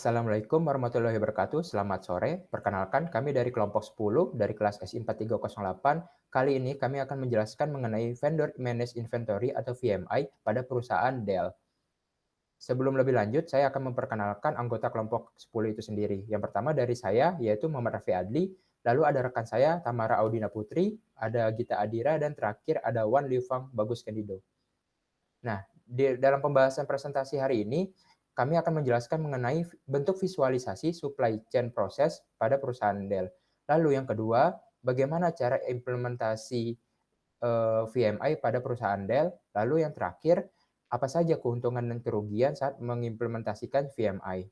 Assalamualaikum warahmatullahi wabarakatuh. Selamat sore. Perkenalkan, kami dari kelompok 10 dari kelas SI 4308. Kali ini kami akan menjelaskan mengenai Vendor Managed Inventory atau VMI pada perusahaan Dell. Sebelum lebih lanjut, saya akan memperkenalkan anggota kelompok 10 itu sendiri. Yang pertama dari saya, yaitu Muhammad Raffi Adli. Lalu ada rekan saya, Tamara Audina Putri, ada Gita Adira, dan terakhir ada Wan Liufang Bagus Kendido. Nah, dalam pembahasan presentasi hari ini, kami akan menjelaskan mengenai bentuk visualisasi supply chain proses pada perusahaan Dell. Lalu yang kedua, bagaimana cara implementasi VMI pada perusahaan Dell. Lalu yang terakhir, apa saja keuntungan dan kerugian saat mengimplementasikan VMI.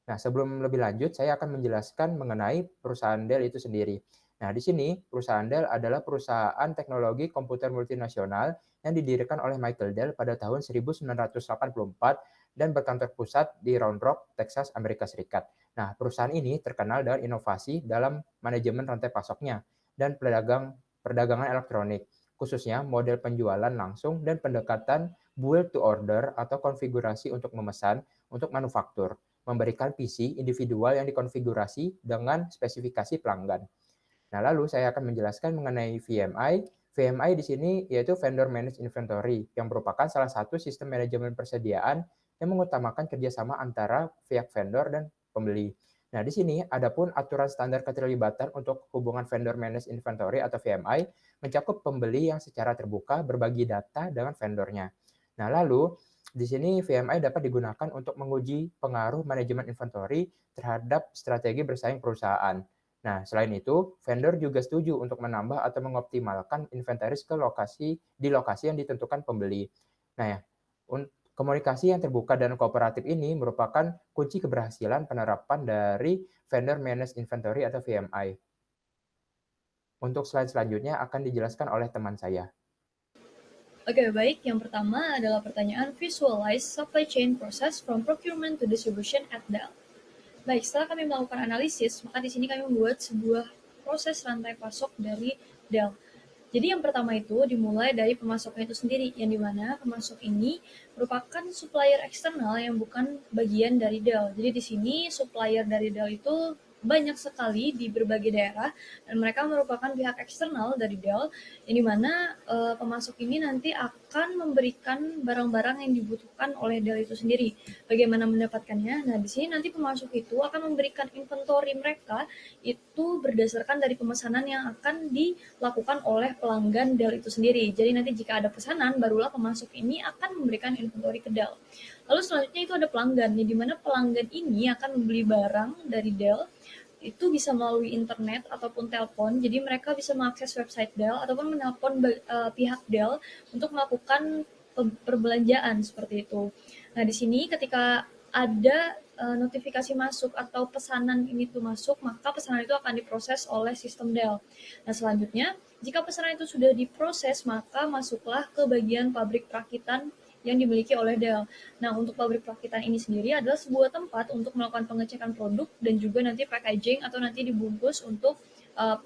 Nah, sebelum lebih lanjut, saya akan menjelaskan mengenai perusahaan Dell itu sendiri. Nah, di sini perusahaan Dell adalah perusahaan teknologi komputer multinasional yang didirikan oleh Michael Dell pada tahun 1984 dan berkantor pusat di Round Rock, Texas, Amerika Serikat. Nah, perusahaan ini terkenal dengan inovasi dalam manajemen rantai pasoknya dan perdagangan elektronik, khususnya model penjualan langsung dan pendekatan build to order atau konfigurasi untuk memesan untuk manufaktur, memberikan PC individual yang dikonfigurasi dengan spesifikasi pelanggan. Nah, lalu saya akan menjelaskan mengenai VMI. VMI di sini yaitu Vendor Managed Inventory, yang merupakan salah satu sistem manajemen persediaan yang mengutamakan kerjasama antara pihak vendor dan pembeli. Nah, di sini ada pun aturan standar keterlibatan untuk hubungan Vendor Managed Inventory atau VMI mencakup pembeli yang secara terbuka berbagi data dengan vendornya. Nah, lalu di sini VMI dapat digunakan untuk menguji pengaruh manajemen inventory terhadap strategi bersaing perusahaan. Nah, selain itu, vendor juga setuju untuk menambah atau mengoptimalkan inventaris di lokasi yang ditentukan pembeli. Nah, ya, komunikasi yang terbuka dan kooperatif ini merupakan kunci keberhasilan penerapan dari Vendor Managed Inventory atau VMI. Untuk slide selanjutnya akan dijelaskan oleh teman saya. Oke, baik. Yang pertama adalah pertanyaan visualize supply chain process from procurement to distribution at Dell. Baik, setelah kami melakukan analisis, maka di sini kami membuat sebuah proses rantai pasok dari Dell. Jadi yang pertama itu dimulai dari pemasoknya itu sendiri, yang dimana pemasok ini merupakan supplier eksternal yang bukan bagian dari Dell. Jadi di sini supplier dari Dell itu banyak sekali di berbagai daerah dan mereka merupakan pihak eksternal dari Dell, yang dimana pemasok ini nanti akan memberikan barang-barang yang dibutuhkan oleh Dell itu sendiri. Bagaimana mendapatkannya? Nah, di sini nanti pemasok itu akan memberikan inventory mereka itu berdasarkan dari pemesanan yang akan dilakukan oleh pelanggan Dell itu sendiri. Jadi nanti jika ada pesanan, barulah pemasok ini akan memberikan inventory ke Dell. Lalu selanjutnya itu ada pelanggan, di mana pelanggan ini akan membeli barang dari Dell itu bisa melalui internet ataupun telepon. Jadi mereka bisa mengakses website Dell ataupun menelpon pihak Dell untuk melakukan perbelanjaan seperti itu. Nah, di sini ketika ada notifikasi masuk atau pesanan ini tuh masuk, maka pesanan itu akan diproses oleh sistem Dell. Nah, selanjutnya jika pesanan itu sudah diproses, maka masuklah ke bagian pabrik perakitan yang dimiliki oleh Dell. Nah, untuk pabrik perakitan ini sendiri adalah sebuah tempat untuk melakukan pengecekan produk dan juga nanti packaging atau nanti dibungkus untuk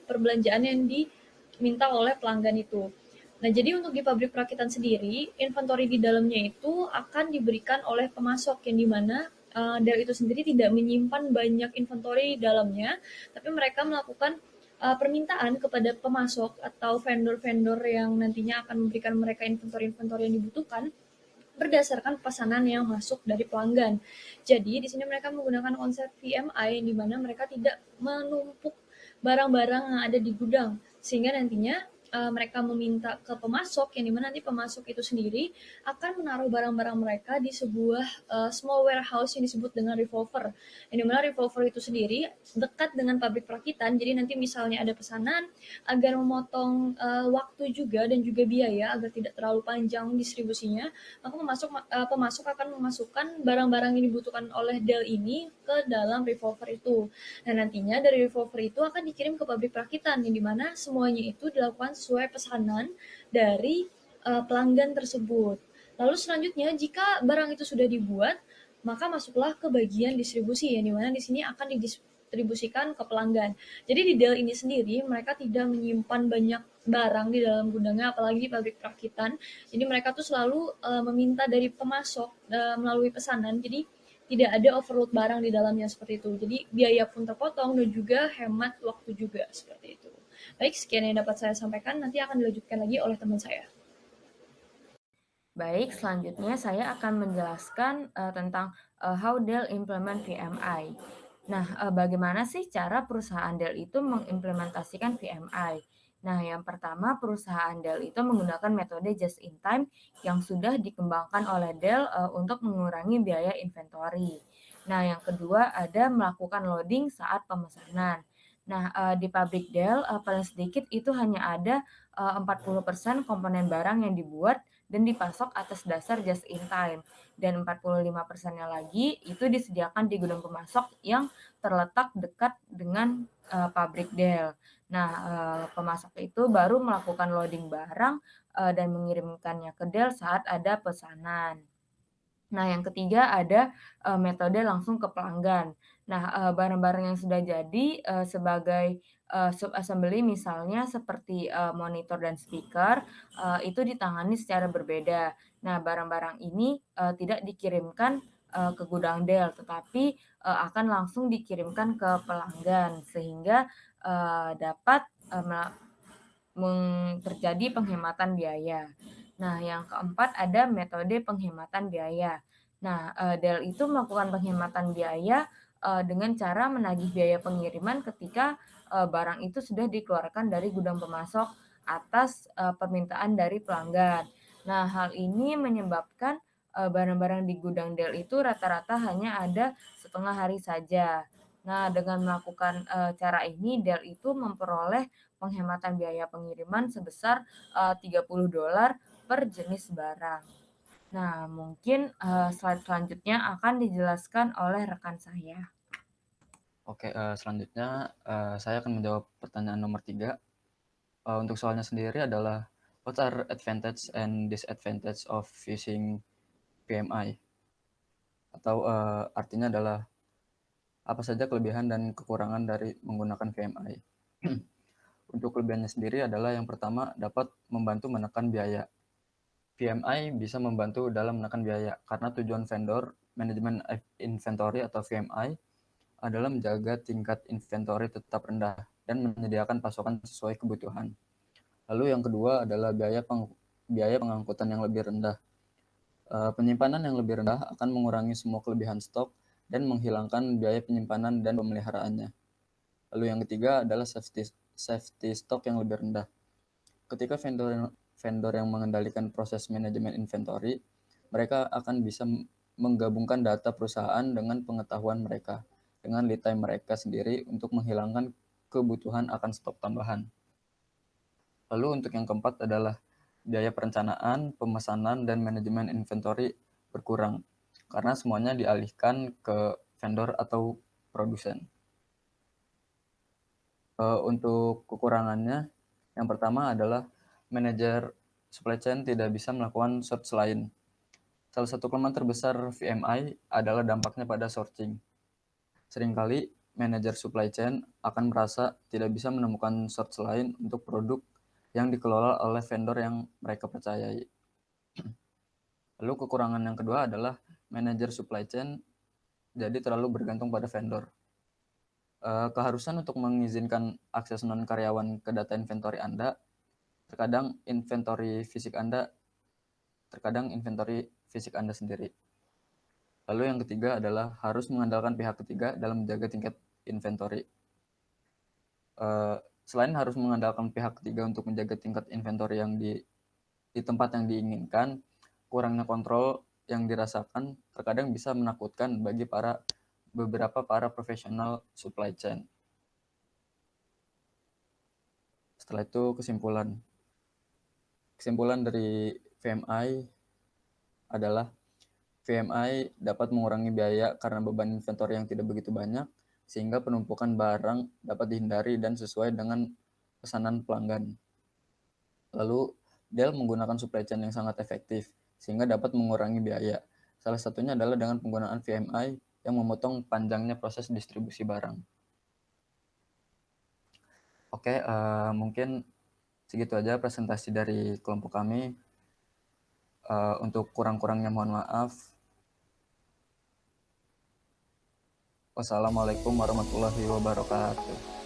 perbelanjaan yang diminta oleh pelanggan itu. Nah, jadi untuk di pabrik perakitan sendiri, inventory di dalamnya itu akan diberikan oleh pemasok, yang dimana Dell itu sendiri tidak menyimpan banyak inventory di dalamnya, tapi mereka melakukan permintaan kepada pemasok atau vendor-vendor yang nantinya akan memberikan mereka inventory-inventory yang dibutuhkan berdasarkan pesanan yang masuk dari pelanggan. Jadi di sini mereka menggunakan konsep VMI, di mana mereka tidak menumpuk barang-barang yang ada di gudang, sehingga nantinya mereka meminta ke pemasok, yang dimana nanti pemasok itu sendiri akan menaruh barang-barang mereka di sebuah small warehouse yang disebut dengan revolver, yang dimana revolver itu sendiri dekat dengan pabrik perakitan. Jadi nanti misalnya ada pesanan, agar memotong waktu juga dan juga biaya agar tidak terlalu panjang distribusinya, maka pemasok akan memasukkan barang-barang yang dibutuhkan oleh Dell ini ke dalam revolver itu. Nah, nantinya dari revolver itu akan dikirim ke pabrik perakitan, yang dimana semuanya itu dilakukan sesuai pesanan dari pelanggan tersebut. Lalu selanjutnya, jika barang itu sudah dibuat, maka masuklah ke bagian distribusi, yang dimana di sini akan didistribusikan ke pelanggan. Jadi di Dell ini sendiri mereka tidak menyimpan banyak barang di dalam gudangnya, apalagi di pabrik perakitan. Jadi mereka tuh selalu meminta dari pemasok melalui pesanan. Jadi tidak ada overload barang di dalamnya seperti itu. Jadi biaya pun terpotong dan juga hemat waktu juga seperti itu. Baik, sekian yang dapat saya sampaikan. Nanti akan dilanjutkan lagi oleh teman saya. Baik, selanjutnya saya akan menjelaskan tentang how Dell implement VMI. Nah, bagaimana sih cara perusahaan Dell itu mengimplementasikan VMI? Nah, yang pertama perusahaan Dell itu menggunakan metode just in time yang sudah dikembangkan oleh Dell untuk mengurangi biaya inventory. Nah, yang kedua ada melakukan loading saat pemesanan. Nah, di pabrik Dell paling sedikit itu hanya ada 40% komponen barang yang dibuat dan dipasok atas dasar just in time. Dan 45%-nya lagi itu disediakan di gudang pemasok yang terletak dekat dengan pabrik Dell. Nah, pemasok itu baru melakukan loading barang dan mengirimkannya ke Dell saat ada pesanan. Nah, yang ketiga ada metode langsung ke pelanggan. Nah, barang-barang yang sudah jadi sebagai sub-assembly misalnya seperti monitor dan speaker itu ditangani secara berbeda. Nah, barang-barang ini tidak dikirimkan ke gudang Dell, tetapi akan langsung dikirimkan ke pelanggan sehingga dapat terjadi penghematan biaya. Nah, yang keempat ada metode penghematan biaya. Nah, Dell itu melakukan penghematan biaya dengan cara menagih biaya pengiriman ketika barang itu sudah dikeluarkan dari gudang pemasok atas permintaan dari pelanggan. Nah, hal ini menyebabkan barang-barang di gudang Dell itu rata-rata hanya ada setengah hari saja. Nah, dengan melakukan cara ini, Dell itu memperoleh penghematan biaya pengiriman sebesar $30 per jenis barang. Nah, mungkin slide selanjutnya akan dijelaskan oleh rekan saya. Oke, selanjutnya saya akan menjawab pertanyaan nomor 3. Untuk soalnya sendiri adalah what are advantage and disadvantage of using VMI? Atau artinya adalah apa saja kelebihan dan kekurangan dari menggunakan VMI. Untuk kelebihannya sendiri adalah yang pertama dapat membantu menekan biaya. VMI bisa membantu dalam menekan biaya karena tujuan vendor manajemen inventory atau VMI adalah menjaga tingkat inventory tetap rendah dan menyediakan pasokan sesuai kebutuhan. Lalu yang kedua adalah biaya pengangkutan yang lebih rendah. Penyimpanan yang lebih rendah akan mengurangi semua kelebihan stok dan menghilangkan biaya penyimpanan dan pemeliharaannya. Lalu yang ketiga adalah safety stock yang lebih rendah. Ketika vendor yang mengendalikan proses manajemen inventory, mereka akan bisa menggabungkan data perusahaan dengan pengetahuan mereka, dengan lead time mereka sendiri untuk menghilangkan kebutuhan akan stok tambahan. Lalu untuk yang keempat adalah biaya perencanaan, pemesanan, dan manajemen inventory berkurang, karena semuanya dialihkan ke vendor atau produsen. Untuk kekurangannya, yang pertama adalah manajer supply chain tidak bisa melakukan search lain. Salah satu kelemahan terbesar VMI adalah dampaknya pada sourcing. Seringkali manajer supply chain akan merasa tidak bisa menemukan source lain untuk produk yang dikelola oleh vendor yang mereka percayai. Lalu kekurangan yang kedua adalah manajer supply chain jadi terlalu bergantung pada vendor. Keharusan untuk mengizinkan akses non-karyawan ke data inventory Anda, terkadang inventory fisik Anda sendiri. Lalu yang ketiga adalah harus mengandalkan pihak ketiga dalam menjaga tingkat inventory. Selain harus mengandalkan pihak ketiga untuk menjaga tingkat inventory yang di tempat yang diinginkan, kurangnya kontrol yang dirasakan terkadang bisa menakutkan bagi beberapa profesional supply chain. Setelah itu kesimpulan dari VMI adalah VMI dapat mengurangi biaya karena beban inventory yang tidak begitu banyak, sehingga penumpukan barang dapat dihindari dan sesuai dengan pesanan pelanggan. Lalu, Dell menggunakan supply chain yang sangat efektif, sehingga dapat mengurangi biaya. Salah satunya adalah dengan penggunaan VMI yang memotong panjangnya proses distribusi barang. Oke, mungkin segitu aja presentasi dari kelompok kami. Untuk kurang-kurangnya mohon maaf. Wassalamualaikum warahmatullahi wabarakatuh.